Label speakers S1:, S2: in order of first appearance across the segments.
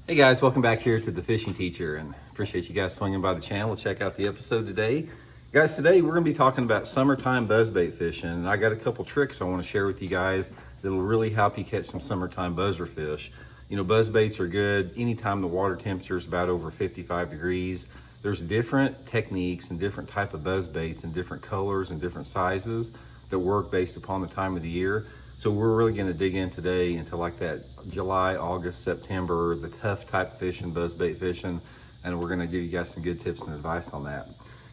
S1: Hey guys, welcome back here to The Fishing Teacher, and appreciate you guys swinging by the channel to check out the episode today. Guys, today we're going to be talking about summertime buzzbait fishing, and I got a couple tricks I want to share with you guys that'll really help you catch some summertime buzzer fish. You know, buzzbaits are good anytime the water temperature is about over 55 degrees. There's different techniques and different type of buzzbaits and different colors and different sizes that work based upon the time of the year. So we're really going to dig in today into like that July, August, September, the tough type fishing, buzzbait fishing, and we're going to give you guys some good tips and advice on that.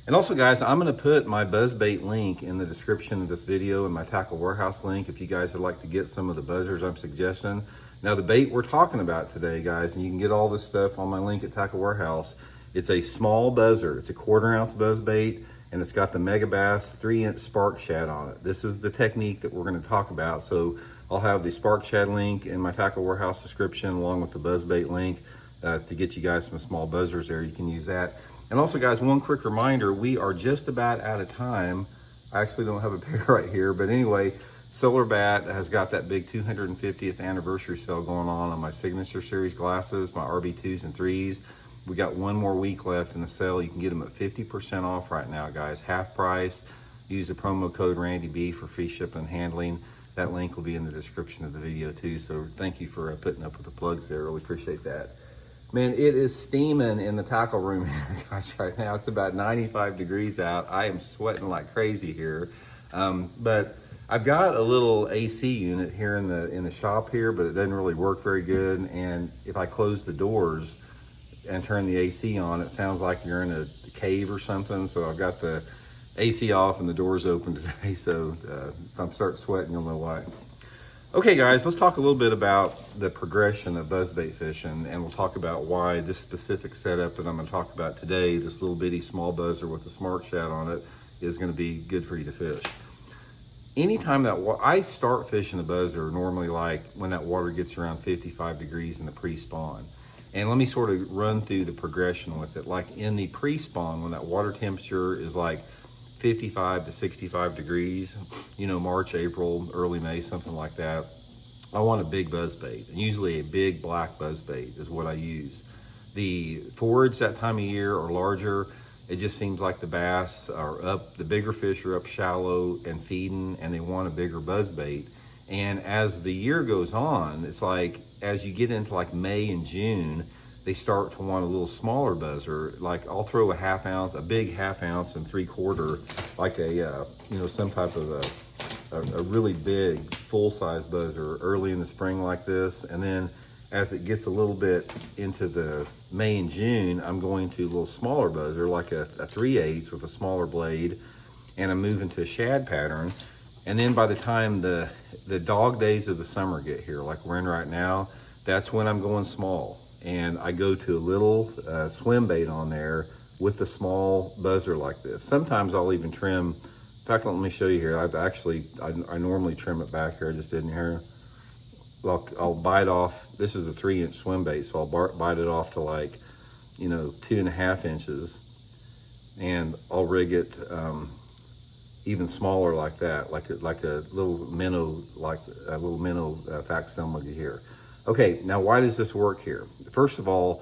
S1: And also guys, I'm going to put my buzzbait link in the description of this video and my tackle warehouse link if you guys would like to get some of the buzzers I'm suggesting. Now the bait we're talking about today, guys, and you can get all this stuff on my link at Tackle Warehouse. It's a small buzzer. It's a 1/4 ounce buzzbait, and it's got the Mega Bass 3-inch spark shad on it. This is the technique that we're going to talk about. So I'll have the spark shad link in my Tackle Warehouse description along with the buzzbait link to get you guys some small buzzers there. You can use that. And also guys, one quick reminder, we are just about out of time. I actually don't have a pair right here, but anyway, Solar Bat has got that big 250th anniversary sale going on my Signature Series glasses, my RB2s and 3s. We got one more week left in the sale. You can get them at 50% off right now, guys. Half price. Use the promo code RandyB for free shipping and handling. That link will be in the description of the video too. So thank you for putting up with the plugs there. Really appreciate that. Man, it is steaming in the tackle room here, guys, right now. It's about 95 degrees out. I am sweating like crazy here. But I've got a little AC unit here in the shop here, but it doesn't really work very good. And if I close the doors and turn the AC on, it sounds like you're in a cave or something. So I've got the AC off and the doors open today. So if I'm starting sweating, you'll know why. Okay guys, let's talk a little bit about the progression of buzzbait fishing, and we'll talk about why this specific setup that I'm going to talk about today, this little bitty small buzzer with the smart shad on it, is going to be good for you to fish. Anytime that I start fishing a buzzer normally like when that water gets around 55 degrees in the pre-spawn. And let me sort of run through the progression with it. Like in the pre-spawn, when that water temperature is like 55 to 65 degrees, you know, March, April, early May, something like that, I want a big buzzbait. And usually a big black buzzbait is what I use. The forage that time of year or larger, it just seems like the bass are up, the bigger fish are up shallow and feeding, and they want a bigger buzzbait. And as the year goes on, it's like, as you get into like May and June, they start to want a little smaller buzzer. Like I'll throw a 1/2 ounce, a big 1/2 ounce and 3/4, like a, you know, some type of a really big full-size buzzer early in the spring like this. And then as it gets a little bit into the May and June, I'm going to a little smaller buzzer, like a 3/8 with a smaller blade, and I'm moving to a shad pattern. And then by the time the dog days of the summer get here, like we're in right now, that's when I'm going small. And I go to a little swim bait on there with the small buzzer like this. Sometimes I'll even trim. In fact, let me show you here. I normally trim it back here. I just didn't here. Well, I'll bite off. This is a 3-inch swim bait, so I'll bite it off to like, you know, 2.5 inches, and I'll rig it even smaller like that, like a little minnow, facsimile here. Okay, now why does this work here? First of all,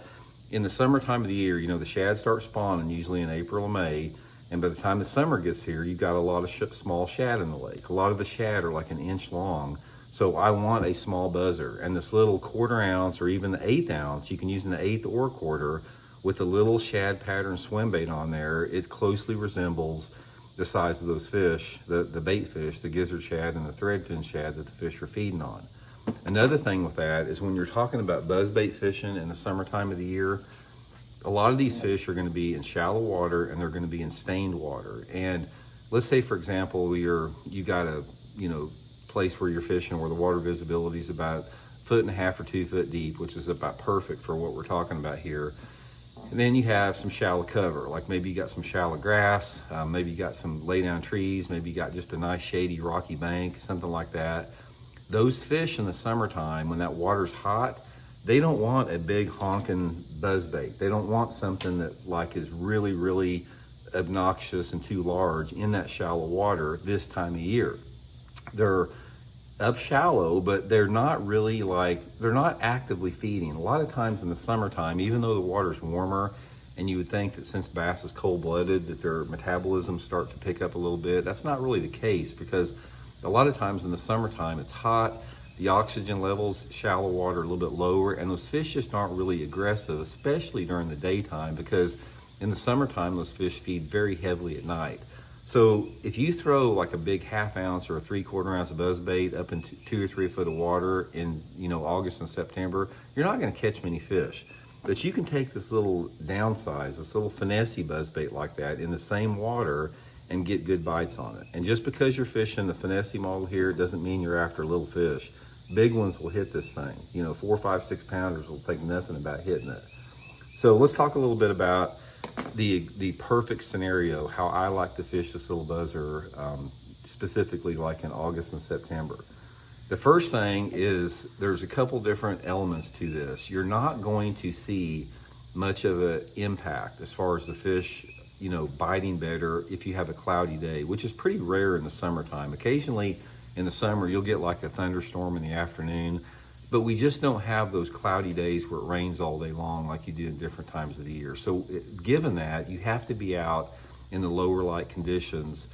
S1: in the summertime of the year, you know, the shad start spawning usually in April or May, and by the time the summer gets here, you've got a lot of small shad in the lake. A lot of the shad are like 1 inch long, so I want a small buzzer. And this little 1/4 ounce or even the 1/8 ounce, you can use an 1/8 or 1/4 with a little shad pattern swim bait on there. It closely resembles the size of those fish, the bait fish, the gizzard shad and the threadfin shad that the fish are feeding on. Another thing with that is when you're talking about buzzbait fishing in the summertime of the year, a lot of these fish are going to be in shallow water and they're going to be in stained water. And let's say, for example, you got a, you know, place where you're fishing where the water visibility is about 1.5 or 2 foot deep, which is about perfect for what we're talking about here. And then you have some shallow cover, like maybe you got some shallow grass, maybe you got some lay down trees, maybe you got just a nice shady rocky bank, something like that. Those fish in the summertime, when that water's hot, they don't want a big honking buzzbait. They don't want something that like is really, really obnoxious and too large in that shallow water this time of year. They're up shallow, but they're not really they're not actively feeding. A lot of times in the summertime, even though the water's warmer, and you would think that since bass is cold-blooded that their metabolism start to pick up a little bit, that's not really the case, because a lot of times in the summertime it's hot, the oxygen levels, shallow water, a little bit lower, and those fish just aren't really aggressive, especially during the daytime, because in the summertime those fish feed very heavily at night. So if you throw like a big 1/2 ounce or a 3/4 ounce of buzzbait up into 2 or 3 foot of water in August and September, you're not going to catch many fish. But you can take this little downsize, this little finesse buzzbait like that in the same water and get good bites on it. And just because you're fishing the finesse model here doesn't mean you're after little fish. Big ones will hit this thing. 4, 5, 6 pounders will think nothing about hitting it. So let's talk a little bit about the perfect scenario, how I like to fish this little buzzer, specifically like in August and September. The first thing is there's a couple different elements to this. You're not going to see much of an impact as far as the fish, biting better if you have a cloudy day, which is pretty rare in the summertime. Occasionally in the summer, you'll get like a thunderstorm in the afternoon, but we just don't have those cloudy days where it rains all day long like you do in different times of the year. So given that, you have to be out in the lower light conditions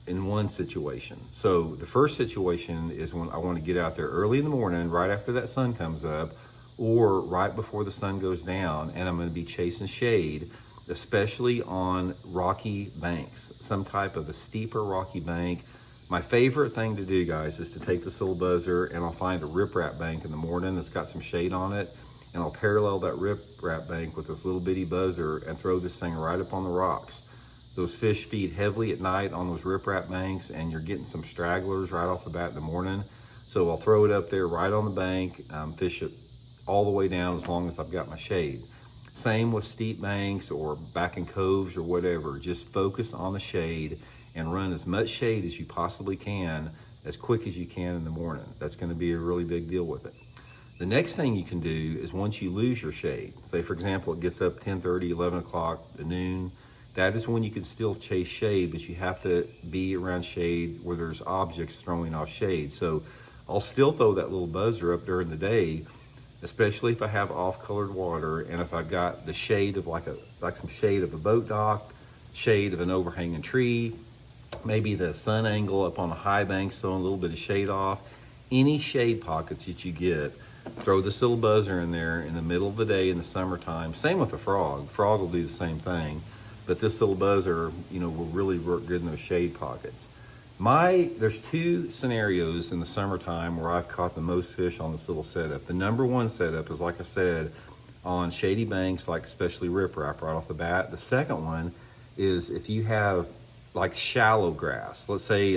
S1: in one situation. So the first situation is when I want to get out there early in the morning, right after that sun comes up, or right before the sun goes down, and I'm going to be chasing shade, especially on rocky banks, some type of a steeper rocky bank. My favorite thing to do, guys, is to take this little buzzer and I'll find a riprap bank in the morning that's got some shade on it, and I'll parallel that riprap bank with this little bitty buzzer and throw this thing right up on the rocks. Those fish feed heavily at night on those riprap banks, and you're getting some stragglers right off the bat in the morning. So I'll throw it up there right on the bank, fish it all the way down as long as I've got my shade. Same with steep banks or back in coves or whatever. Just focus on the shade and run as much shade as you possibly can, as quick as you can in the morning. That's going to be a really big deal with it. The next thing you can do is once you lose your shade, say for example it gets up 10:30, 11 o'clock to noon, that is when you can still chase shade, but you have to be around shade where there's objects throwing off shade. So I'll still throw that little buzzer up during the day, especially if I have off-colored water and if I've got the shade of like some shade of a boat dock, shade of an overhanging tree, maybe the sun angle up on a high bank throwing a little bit of shade off. Any shade pockets that you get, throw this little buzzer in there in the middle of the day in the summertime. Same with the frog. Frog will do the same thing, but this little buzzer, will really work good in those shade pockets. There's 2 scenarios in the summertime where I've caught the most fish on this little setup. The number 1 setup is, like I said, on shady banks, like especially riprap right off the bat. The second one is if you have like shallow grass, let's say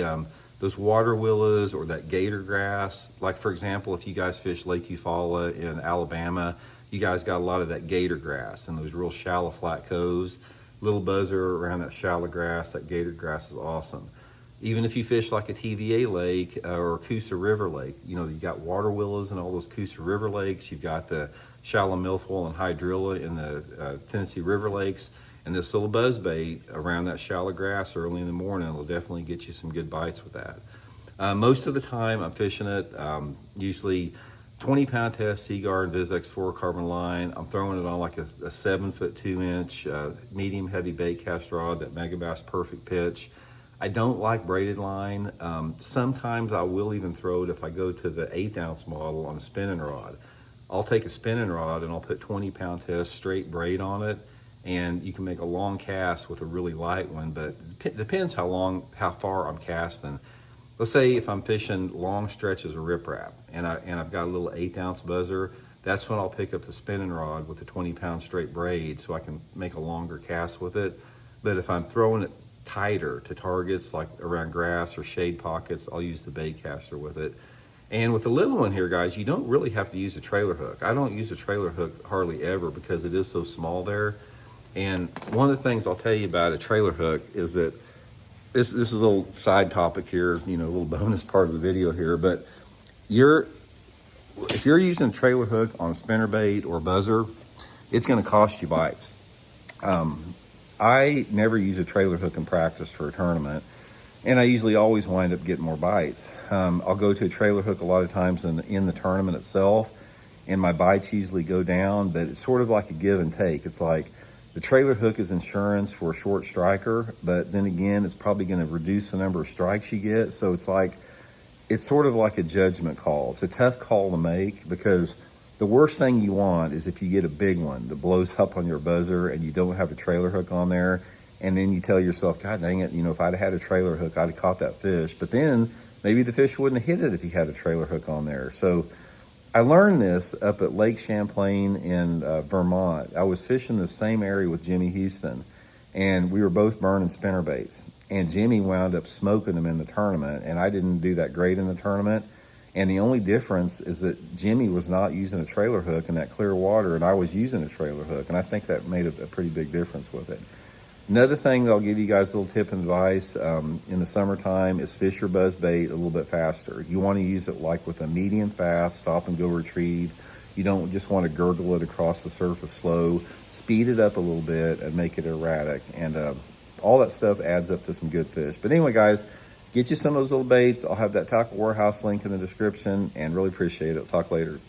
S1: those water willows or that gator grass. Like for example, if you guys fish Lake Eufaula in Alabama, you guys got a lot of that gator grass and those real shallow flat coves. Little buzzer around that shallow grass, that gator grass is awesome. Even if you fish like a TVA lake or a Coosa River lake, you got water willows in all those Coosa River lakes. You've got the shallow milfoil and hydrilla in the Tennessee River lakes. And this little buzzbait around that shallow grass early in the morning will definitely get you some good bites with that. Most of the time I'm fishing it, usually 20-pound test Seaguar and Vizex fluorocarbon line. I'm throwing it on like a 7-foot 2-inch medium heavy bait cast rod, that Megabass Perfect pitch. I don't like braided line. Sometimes I will even throw it if I go to the 1/8 ounce model on a spinning rod. I'll take a spinning rod and I'll put 20-pound test straight braid on it, and you can make a long cast with a really light one, but it depends how far I'm casting. Let's say if I'm fishing long stretches of riprap and I've got a little 1/8 ounce buzzer, that's when I'll pick up the spinning rod with a 20-pound straight braid so I can make a longer cast with it. But if I'm throwing it tighter to targets like around grass or shade pockets, I'll use the bait caster with it. And with the little one here, guys, you don't really have to use a trailer hook. I don't use a trailer hook hardly ever because it is so small there. And one of the things I'll tell you about a trailer hook is that this is a little side topic here, a little bonus part of the video here, but if you're using a trailer hook on a spinnerbait or buzzer, it's going to cost you bites. I never use a trailer hook in practice for a tournament. and I usually always wind up getting more bites. I'll go to a trailer hook a lot of times in the tournament itself, and my bites usually go down, but it's sort of like a give and take. It's like the trailer hook is insurance for a short striker, but then again, it's probably going to reduce the number of strikes you get. So it's sort of like a judgment call. It's a tough call to make, because the worst thing you want is if you get a big one that blows up on your buzzer and you don't have a trailer hook on there, and then you tell yourself, God dang it, if I'd had a trailer hook, I'd have caught that fish. But then maybe the fish wouldn't have hit it if you had a trailer hook on there. So I learned this up at Lake Champlain in Vermont. I was fishing the same area with Jimmy Houston, and we were both burning spinnerbaits. And Jimmy wound up smoking them in the tournament, and I didn't do that great in the tournament. And the only difference is that Jimmy was not using a trailer hook in that clear water, and I was using a trailer hook, and I think that made a pretty big difference with it. Another thing that I'll give you guys a little tip and advice in the summertime is fish your buzzbait a little bit faster. You want to use it like with a medium fast, stop and go retrieve. You don't just want to gurgle it across the surface slow. Speed it up a little bit and make it erratic. And all that stuff adds up to some good fish. But anyway, guys, get you some of those little baits. I'll have that Tackle Warehouse link in the description, and really appreciate it. I'll talk later.